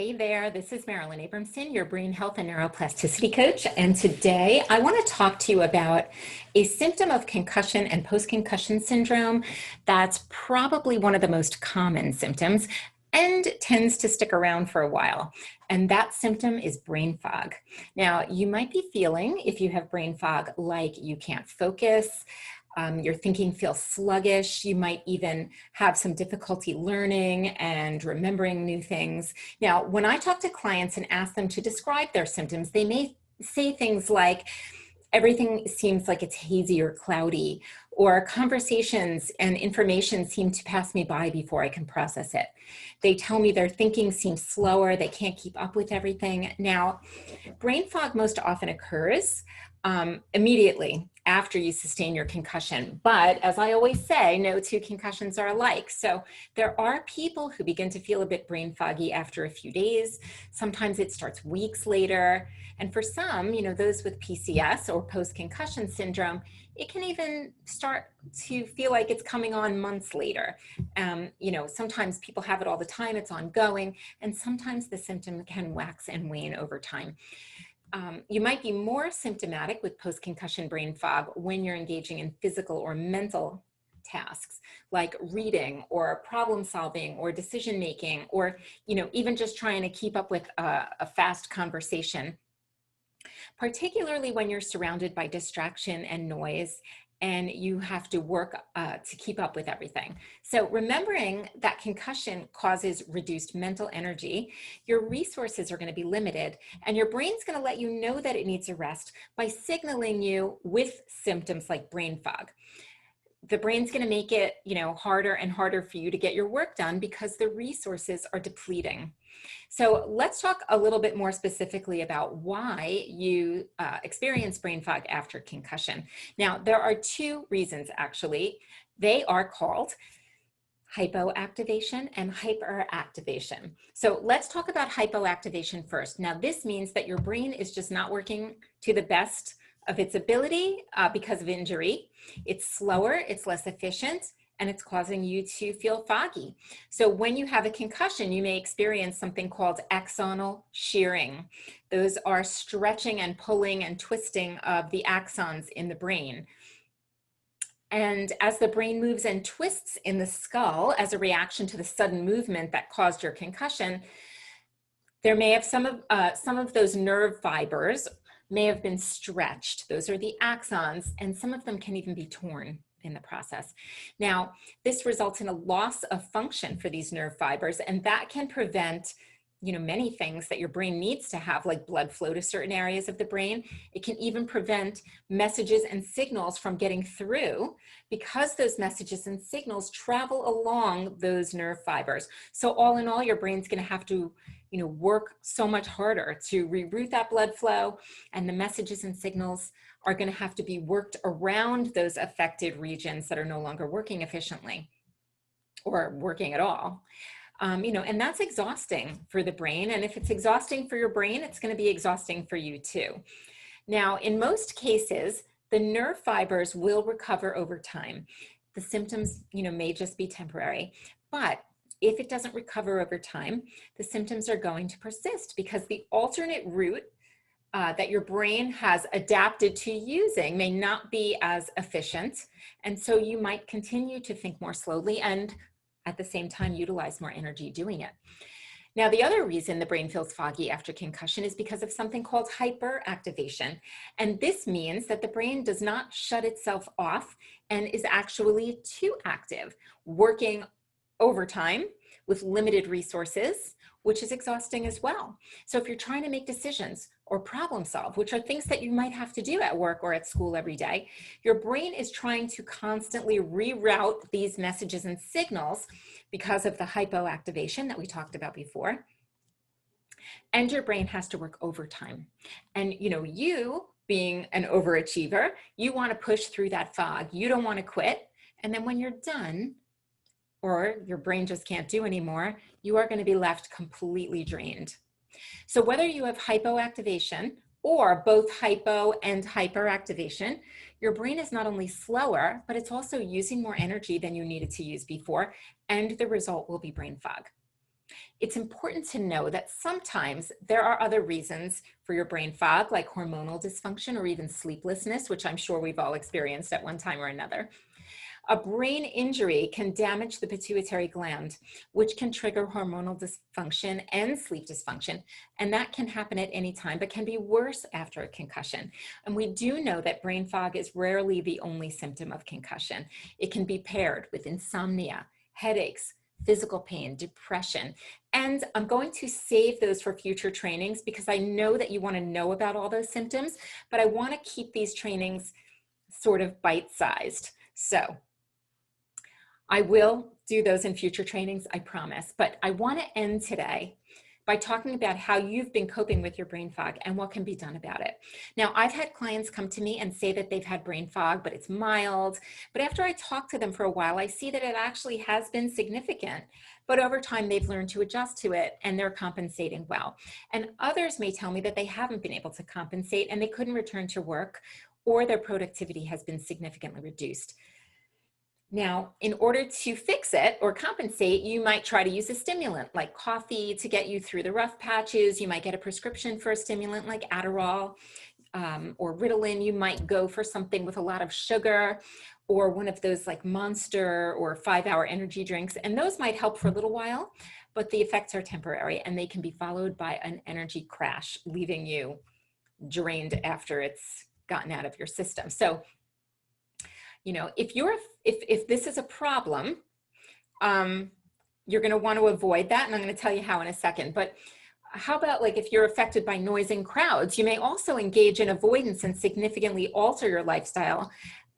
Hey there, this is Marilyn Abrahamson, your brain health and neuroplasticity coach. And today I want to talk to you about a symptom of concussion and post-concussion syndrome that's probably one of the most common symptoms and tends to stick around for a while. And that symptom is brain fog. Now, you might be feeling, if you have brain fog, like you can't focus, your thinking feels sluggish. You might even have some difficulty learning and remembering new things. Now, when I talk to clients and ask them to describe their symptoms, they may say things like, everything seems like it's hazy or cloudy, or conversations and information seem to pass me by before I can process it. They tell me their thinking seems slower, they can't keep up with everything. Now, brain fog most often occurs immediately after you sustain your concussion. But as I always say, no two concussions are alike. So there are people who begin to feel a bit brain foggy after a few days. Sometimes it starts weeks later. And for some, those with PCS or post-concussion syndrome, it can even start to feel like it's coming on months later. Sometimes people have it all the time, it's ongoing, and sometimes the symptom can wax and wane over time. You might be more symptomatic with post-concussion brain fog when you're engaging in physical or mental tasks like reading or problem solving or decision making, or even just trying to keep up with a fast conversation, particularly when you're surrounded by distraction and noise and you have to work to keep up with everything. So remembering that concussion causes reduced mental energy, your resources are going to be limited, and your brain's going to let you know that it needs a rest by signaling you with symptoms like brain fog. The brain's going to make it, harder and harder for you to get your work done because the resources are depleting. So let's talk a little bit more specifically about why you experience brain fog after concussion. Now, there are two reasons, actually. They are called hypoactivation and hyperactivation. So let's talk about hypoactivation first. Now, this means that your brain is just not working to the best of its ability because of injury. It's slower, it's less efficient, and it's causing you to feel foggy. So when you have a concussion, you may experience something called axonal shearing. Those are stretching and pulling and twisting of the axons in the brain. And as the brain moves and twists in the skull as a reaction to the sudden movement that caused your concussion, there may have some of those nerve fibers may have been stretched. Those are the axons, and some of them can even be torn in the process. Now, this results in a loss of function for these nerve fibers, and that can prevent many things that your brain needs to have, like blood flow to certain areas of the brain. It can even prevent messages and signals from getting through because those messages and signals travel along those nerve fibers. So all in all, your brain's going to have to work so much harder to reroute that blood flow, and the messages and signals are going to have to be worked around those affected regions that are no longer working efficiently or working at all. And that's exhausting for the brain. And if it's exhausting for your brain, it's going to be exhausting for you too. Now, in most cases, the nerve fibers will recover over time. The symptoms, may just be temporary, but if it doesn't recover over time, the symptoms are going to persist because the alternate route that your brain has adapted to using may not be as efficient. And so you might continue to think more slowly and at the same time utilize more energy doing it. Now, the other reason the brain feels foggy after concussion is because of something called hyperactivation. And this means that the brain does not shut itself off and is actually too active, working overtime with limited resources, which is exhausting as well. So if you're trying to make decisions or problem solve, which are things that you might have to do at work or at school every day, your brain is trying to constantly reroute these messages and signals because of the hypoactivation that we talked about before. And your brain has to work overtime. And you being an overachiever, you want to push through that fog. You don't want to quit. And then when you're done, or your brain just can't do anymore, you are going to be left completely drained. So whether you have hypoactivation or both hypo and hyperactivation, your brain is not only slower, but it's also using more energy than you needed to use before, and the result will be brain fog. It's important to know that sometimes there are other reasons for your brain fog, like hormonal dysfunction or even sleeplessness, which I'm sure we've all experienced at one time or another. A brain injury can damage the pituitary gland, which can trigger hormonal dysfunction and sleep dysfunction. And that can happen at any time, but can be worse after a concussion. And we do know that brain fog is rarely the only symptom of concussion. It can be paired with insomnia, headaches, physical pain, depression. And I'm going to save those for future trainings because I know that you want to know about all those symptoms, but I want to keep these trainings sort of bite-sized. So I will do those in future trainings, I promise. But I want to end today by talking about how you've been coping with your brain fog and what can be done about it. Now, I've had clients come to me and say that they've had brain fog, but it's mild. But after I talk to them for a while, I see that it actually has been significant. But over time, they've learned to adjust to it and they're compensating well. And others may tell me that they haven't been able to compensate and they couldn't return to work, or their productivity has been significantly reduced. Now, in order to fix it or compensate, you might try to use a stimulant like coffee to get you through the rough patches. You might get a prescription for a stimulant like Adderall or Ritalin. You might go for something with a lot of sugar or one of those like Monster or 5-hour energy drinks. And those might help for a little while, but the effects are temporary and they can be followed by an energy crash, leaving you drained after it's gotten out of your system. So, you know, if this is a problem, you're going to want to avoid that. And I'm going to tell you how in a second. But how about like if you're affected by noise in crowds, you may also engage in avoidance and significantly alter your lifestyle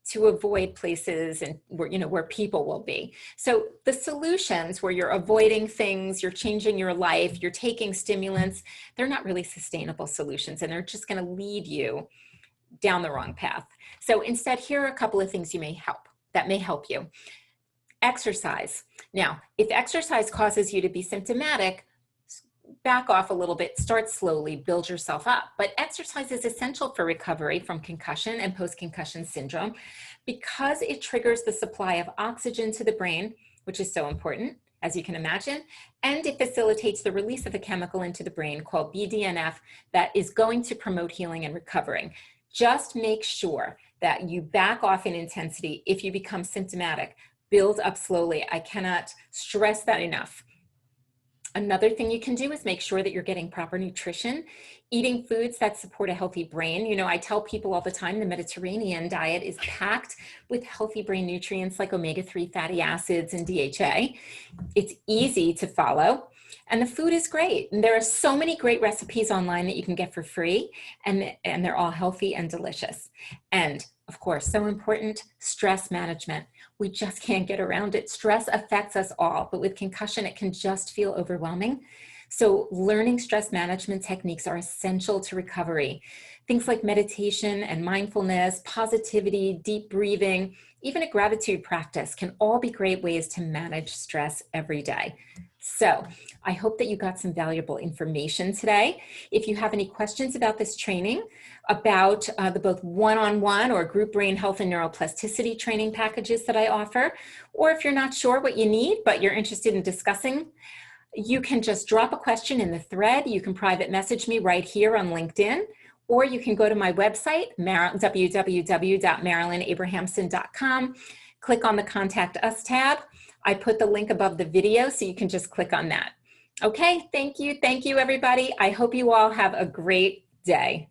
to avoid places and where people will be. So the solutions where you're avoiding things, you're changing your life, you're taking stimulants, they're not really sustainable solutions and they're just going to lead you down the wrong path. So instead, here are a couple of things that may help you. Exercise. Now, if exercise causes you to be symptomatic, back off a little bit, start slowly, build yourself up. But exercise is essential for recovery from concussion and post-concussion syndrome because it triggers the supply of oxygen to the brain, which is so important, as you can imagine, and it facilitates the release of a chemical into the brain called BDNF that is going to promote healing and recovering. Just make sure that you back off in intensity if you become symptomatic. Build up slowly. I cannot stress that enough. Another thing you can do is make sure that you're getting proper nutrition, eating foods that support a healthy brain. You know, I tell people all the time the Mediterranean diet is packed with healthy brain nutrients like omega-3 fatty acids and DHA. It's easy to follow. And the food is great. And there are so many great recipes online that you can get for free, and they're all healthy and delicious. And of course, so important, stress management. We just can't get around it. Stress affects us all, but with concussion, it can just feel overwhelming. So learning stress management techniques are essential to recovery. Things like meditation and mindfulness, positivity, deep breathing, even a gratitude practice can all be great ways to manage stress every day. So I hope that you got some valuable information today. If you have any questions about this training, about the both one-on-one or group brain health and neuroplasticity training packages that I offer, or if you're not sure what you need, but you're interested in discussing, you can just drop a question in the thread. You can private message me right here on LinkedIn, or you can go to my website, www.marilynabrahamson.com, click on the Contact Us tab. I put the link above the video, so you can just click on that. Okay, thank you everybody. I hope you all have a great day.